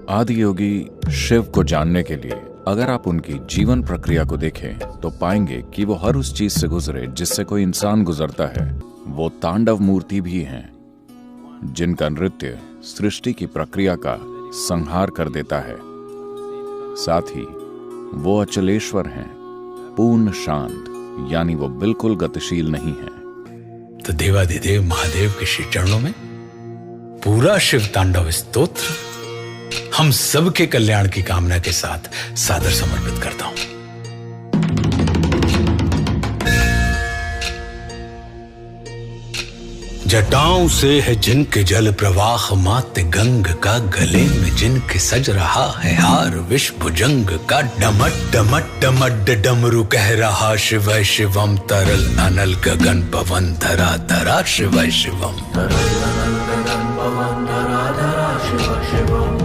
आदि योगी शिव को जानने के लिए अगर आप उनकी जीवन प्रक्रिया को देखें तो पाएंगे कि वो हर उस चीज से गुजरे जिससे कोई इंसान गुजरता है। वो तांडव मूर्ति भी हैं जिनका नृत्य सृष्टि की प्रक्रिया का संहार कर देता है। साथ ही वो अचलेश्वर हैं, पूर्ण शांत, यानी वो बिल्कुल गतिशील नहीं है। तो देवाधिदेव महादेव के श्री चरणों में पूरा शिव तांडव स्तोत्र हम सबके कल्याण की कामना के साथ सादर समर्पित करता हूं। जटाओं से है जिनके जल प्रवाह माते गंग का, गले में जिनके सज रहा है हार विश्व भुजंग का, डमट डमट डमट डमरू कह रहा शिव शिवम, तरल अनल गगन पवन धरा धरा शिव शिवम, तरल अनल गगन पवन धरा धरा शिव शिवम।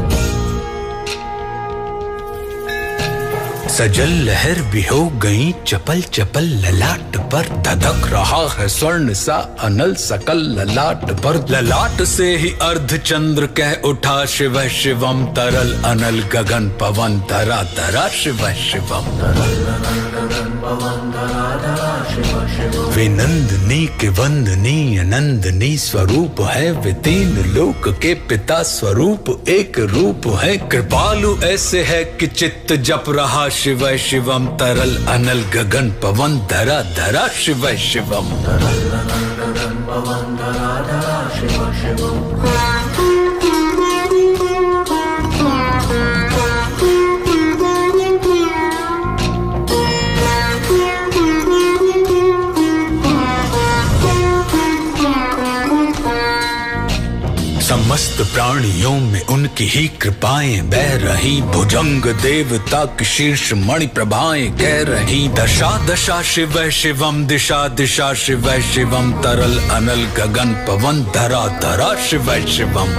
सजल लहर भी हो गई चपल चपल ललाट पर, धधक रहा है स्वर्ण सा अनल सकल ललाट पर, ललाट से ही अर्ध चंद्र कह उठा शिव शिवम, तरल अनल गगन पवन धरा धरा शिव शिवम, तरल अनल गगन पवन धरा धरा शिव शिवम। वे नंदनी के वंदनी अनंदनी स्वरूप है, वे तीन लोक के पिता स्वरूप एक रूप है, कृपालु ऐसे है कि चित्त जप रहा शिव शिवम, तरल अनल गगन पवन धरा धरा शिव शिवम, तरल अनल गगन पवन धरा धरा शिव शिवम। समस्त प्राणियों में उनकी ही कृपाएं बह रही, भुजंग देवता की शीर्ष मणि प्रभाएं कह रही, दशा दशा शिव शिवम, दिशा दिशा शिव शिवम, तरल अनल गगन पवन धरा धरा शिव शिवम।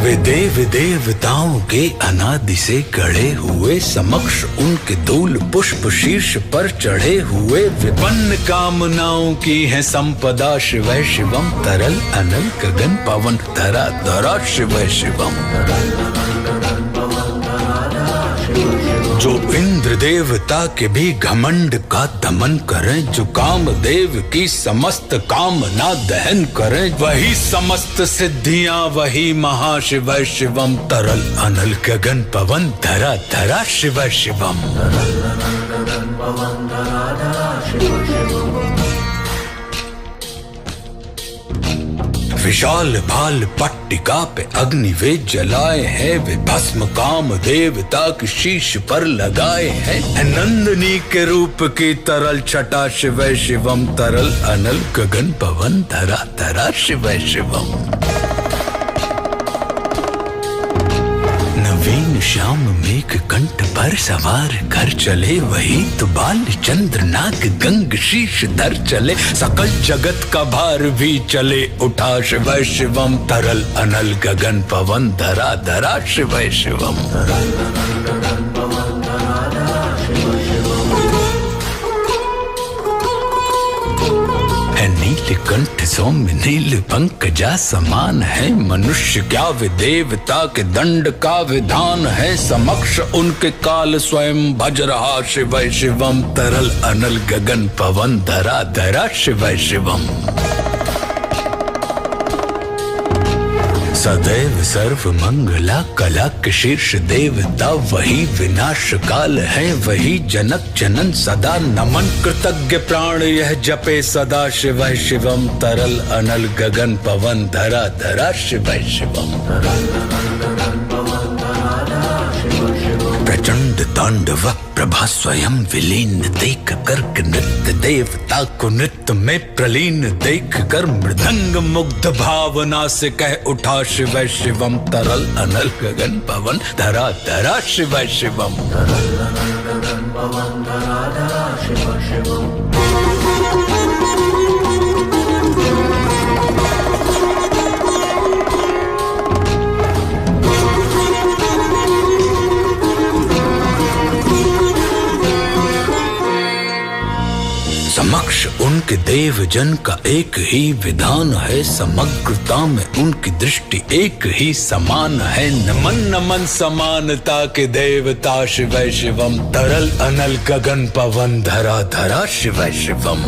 वे देव देवताओं के अनादि से गढ़े हुए, समक्ष उनके धूल पुष्प शीर्ष पर चढ़े हुए, विपन्न कामनाओं की है संपदा शिव शिवम, तरल अनल गगन पवन धरा धरा शिव शिवम, तरल अनल गगन पवन धरा धरा शिव शिवम। जो इंद्र देवता के भी घमंड का दमन करें, जो कामदेव की समस्त कामना दहन करें, वही समस्त सिद्धियां वही महाशिव शिवम, तरल अनल गगन पवन धरा धरा शिव शिवम, तरल अनल गगन पवन धरा धरा शिव शिवम। विशाल भाल पट्टिका पे अग्नि वे जलाए हैं, वे भस्म काम देवता की शीश पर लगाए हैं, नंदनी के रूप की तरल छटा शिव शिवम, तरल अनल गगन पवन धरा धरा शिव शिवम। नवीन श्याम मेघ कंठ पर सवार कर चले, वही तो बाल चंद्र नाग गंग शीश धर चले, सकल जगत का भार भी चले उठा शिव शिवम, तरल अनल गगन पवन धरा धरा शिव शिवम, तरल अनल गगन पवन धरा धरा शिव शिवम। नील कंठ सौम्य नील पंकजा समान है, मनुष्य क्या वे देवता के दंड का विधान है, समक्ष उनके काल स्वयं भज रहा शिव शिवम, तरल अनल गगन पवन धरा धरा शिव शिवम। सदैव सर्व मंगला कला के शीर्ष देवता, वही विनाश काल है वही जनक जनन सदा, नमन कृतज्ञ प्राण यह जपे सदा शिव शिवम, तरल अनल गगन पवन धरा धरा शिव शिवम, तरल अनल गगन पवन धरा धरा शिव शिवम। प्रचंड तांडव प्रभा स्वयं विलीन देख कर नृत्य देवता को नृत्य में प्रलीन देख कर, मृदंग मुग्ध भावना से कह उठा शिव शिवम, तरल अनल गगन पवन धरा धरा शिव शिवम, तरल अनल गगन पवन धरा धरा शिव शिवम। समक्ष उन उनके देव जन का एक ही विधान है, समग्रता में उनकी दृष्टि एक ही समान है। नमन नमन समानता के देवता शिवै शिवम, तरल अनल गगन पवन धरा धरा शिवै शिवम।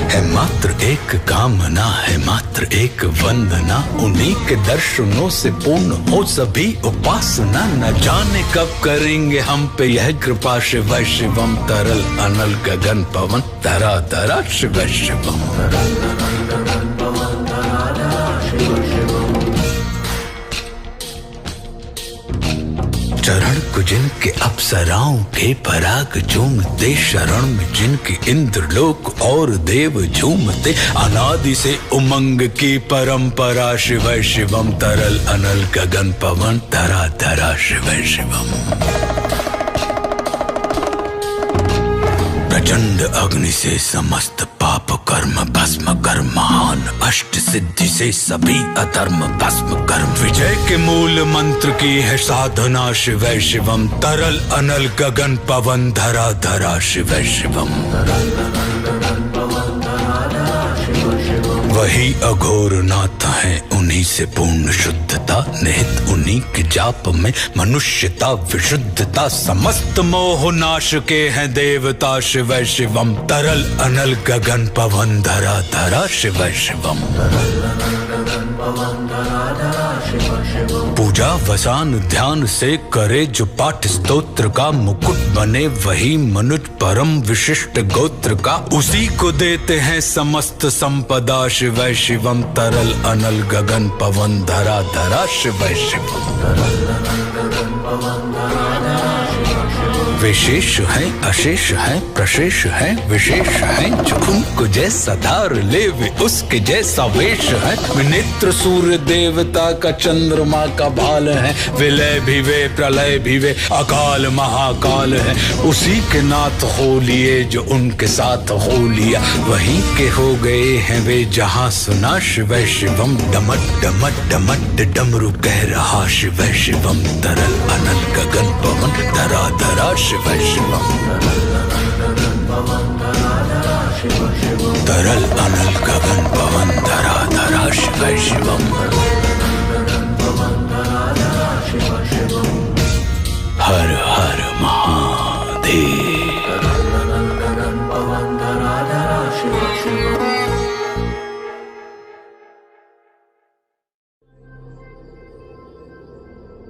है मात्र एक कामना, है मात्र एक वंदना, उन्हीं के दर्शनों से पूर्ण हो सभी उपासना। न जाने कब करेंगे हम पे यह कृपा शिवै शिवम, तरल अनल गगन पवन धरा धरा शिवै शिवम। चरण को जिनके अप्सराओं के पराग झूमते, शरण में जिनके इंद्रलोक और देव झूमते, अनादि से उमंग की परंपरा शिवै शिवम, तरल अनल गगन पवन धरा धरा शिवै शिवम। प्रचंड अग्नि से समस्त पाप कर्म भस्म कर, महान अष्ट सिद्धि से सभी अधर्म भस्म कर। विजय के मूल मंत्र की है साधना शिवै शिवम, तरल अनल गगन पवन धरा धरा शिवै शिवम। वही अघोर नाथ है, उन्हीं से पूर्ण शुद्धता, निहित उन्हीं के जाप में मनुष्यता विशुद्धता। समस्त मोह नाश के हैं देवता शिवै शिवम, तरल अनल गगन पवन धरा धरा शिवै शिवम। पूजा वसान ध्यान से करे जो पाठ स्तोत्र का, मुकुट बने वही मनुज परम विशिष्ट गोत्र का। उसी को देते हैं समस्त संपदा शिवै शिवम, तरल अनल गगन पवन धरा धरा शिवै शिवम। विशेष है अशेष है प्रशेष है विशेष है, जो उनको जैसा धार ले वे उसके जैसा वेश है। नेत्र सूर्य देवता का चंद्रमा का भाल है, विलय भी वे प्रलय भी वे अकाल महाकाल है। उसी के नाथ हो लिए जो उनके साथ हो लिया, वहीं के हो गए हैं वे जहां सुना शिवै शिवम। डमट डमट डमट डमरू कह रहा शिवै शिवम, तरल अनल गगन पवन धरा धरा शिवै शिवम। तरल अनल गगन पवन धरा धरा शिवै शिवम। हर हर महादेव।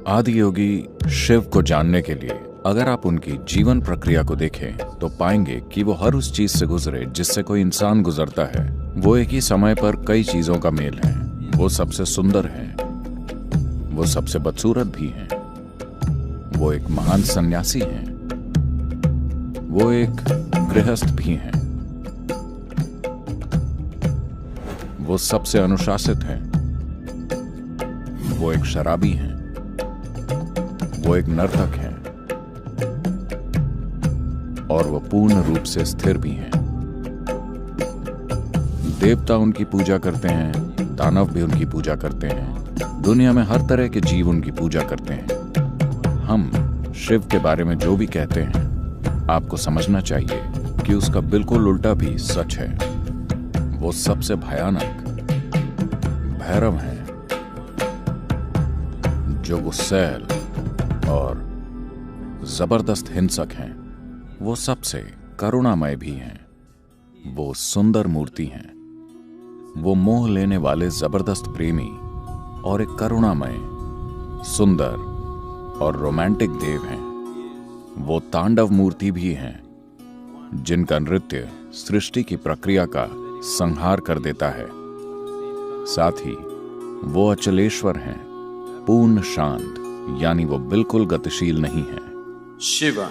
आदि योगी शिव को जानने के लिए अगर आप उनकी जीवन प्रक्रिया को देखें तो पाएंगे कि वो हर उस चीज से गुजरे जिससे कोई इंसान गुजरता है। वो एक ही समय पर कई चीजों का मेल है। वो सबसे सुंदर हैं, वो सबसे बदसूरत भी हैं, वो एक महान सन्यासी हैं, वो एक गृहस्थ भी हैं, वो सबसे अनुशासित हैं, वो एक शराबी हैं, वो एक नर्तक हैं और वो पूर्ण रूप से स्थिर भी हैं। देवता उनकी पूजा करते हैं, दानव भी उनकी पूजा करते हैं, दुनिया में हर तरह के जीव उनकी पूजा करते हैं। हम शिव के बारे में जो भी कहते हैं आपको समझना चाहिए कि उसका बिल्कुल उल्टा भी सच है। वो सबसे भयानक भैरव हैं, जो गुस्सैल और जबरदस्त हिंसक हैं। वो सबसे करुणामय भी हैं। वो सुंदर मूर्ति हैं। वो मोह लेने वाले जबरदस्त प्रेमी और एक करुणामय, सुंदर और रोमांटिक देव हैं। वो तांडव मूर्ति भी हैं, जिनका नृत्य सृष्टि की प्रक्रिया का संहार कर देता है। साथ ही वो अचलेश्वर हैं, पूर्ण शांत, यानी वो बिल्कुल गतिशील नहीं है। Shiva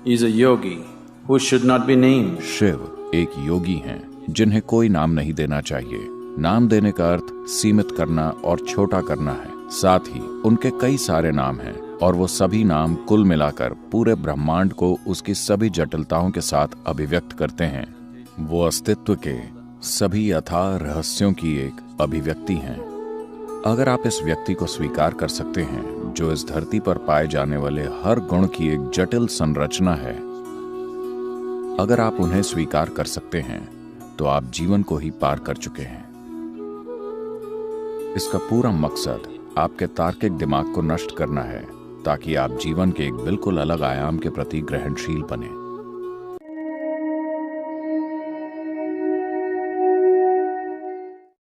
is a yogi who should not be named. Shiv एक योगी हैं जिन्हें कोई नाम नहीं देना चाहिए। नाम देने का अर्थ सीमित करना और छोटा करना है। साथ ही उनके कई सारे नाम हैं और वो सभी नाम कुल मिलाकर पूरे ब्रह्मांड को उसकी सभी जटिलताओं के साथ अभिव्यक्त करते हैं। वो अस्तित्व के सभी अथाह रहस्यों की एक अभिव्यक्ति हैं। अगर आप इस व्यक्ति को स्वीकार कर सकते हैं, जो इस धरती पर पाए जाने वाले हर गुण की एक जटिल संरचना है, अगर आप उन्हें स्वीकार कर सकते हैं तो आप जीवन को ही पार कर चुके हैं। इसका पूरा मकसद आपके तार्किक दिमाग को नष्ट करना है ताकि आप जीवन के एक बिल्कुल अलग आयाम के प्रति ग्रहणशील बने।